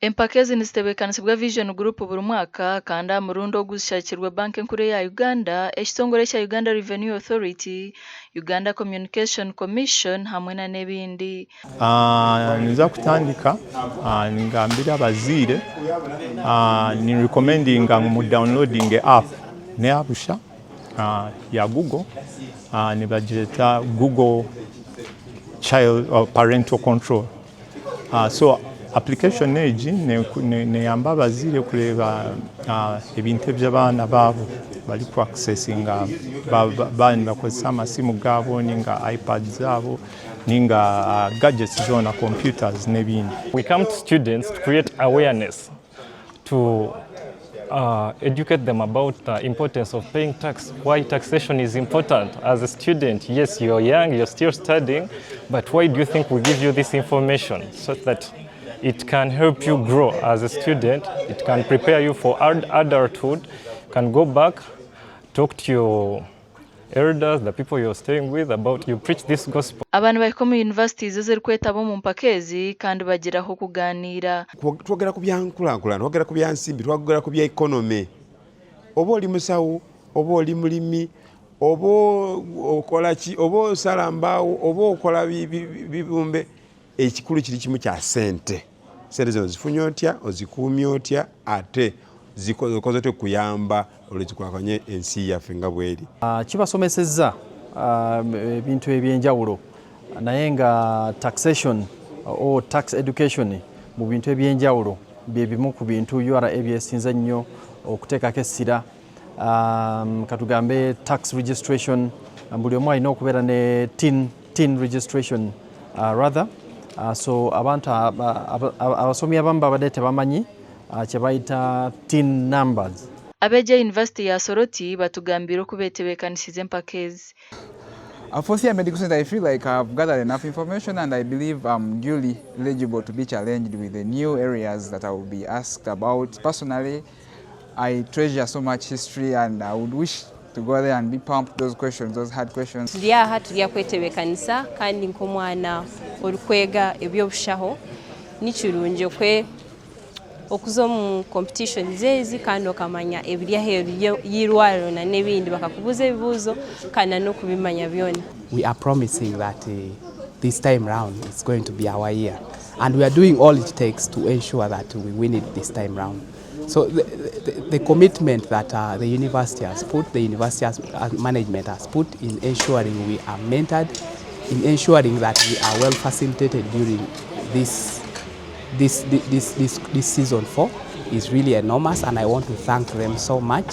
Empaka ezi nizitebeekanisibwa Vision Group buri mwaka kandi aha murundi ogu zishakirwe banki enkuru ya Uganda, ekitongore kya Uganda Revenue Authority, Uganda Communication Commission hamwe n'ebindi. Niza kutandika ngambira abaziire ni recommending mu downloading app ne abusha ya Google ne bagireta Google Child or Parental Control. So application egi neyamba abaziire kureba ebintu by'abaana baabo bali ku accessinga baani bakozesa amasimu gaabo ninga iPads zaabo ninga gadgets zona computers n'ebindi. We come to students to create awareness, to educate them about the importance of paying tax, why taxation is important. As a student, yes, you're young, you're still studying, but why do you think we give you this information? So that it can help you grow as a student, it can prepare you for adulthood, you can go back, talk to your elders, the people you're staying with, about you preach this gospel. Abantu bahiko mu universities ziri kwetaba mu mpaka ezi kandi bagiraho kuganira. Twogera ku byankulaakulana, twogera ku byansimbi, twogera ku bya economy. Oba oli musawo, oba oli mulimi, oba okola ki, oba osala mbaawo, oba okola bibumbe, ekikulu kiri kimu kya sente. Sente zino zifunye otya, ozikuumye otya, ate zikoze kuyamba olwekikwakanye ensi yaffe nga bweri. Kibasomesezza ebintu ebyenjawulo naye nga taxation or tax education mu bintu ebyenjawulo bye bimu ku bintu URA byesinza nnyo okuteekako essira. Katugambe tax registration, buli omu alina okubeera ne tin registration rather. So abantu abasomi abamu babadde tebamanyi kye bayita tin numbers. Abeja University ya Soroti batugambira okubetebeekanisiize empaka ezi. For CM Medical Center, I feel like I've gathered enough information and I believe I'm duly eligible to be challenged with the new areas that I will be asked about. Personally, I treasure so much history and I would wish to go there and be pumped those questions, those hard questions. Ndyaha tulya kwetebeekanisa kandi nk'omwana olukwega ebyobushaho nikirungi okuza mu competition zezi kandi okamanya ebiryaheeru y'irwaliro na n'ebindi bakakubuza ebibuuzo kandi n'okubimanya byona. We are promising that this time round it's going to be our year and we are doing all it takes to ensure that we win it this time round. So the commitment that the university has put, the university management has put in ensuring we are mentored, in ensuring that we are well facilitated during this season 4 is really enormous, and I want to thank them so much.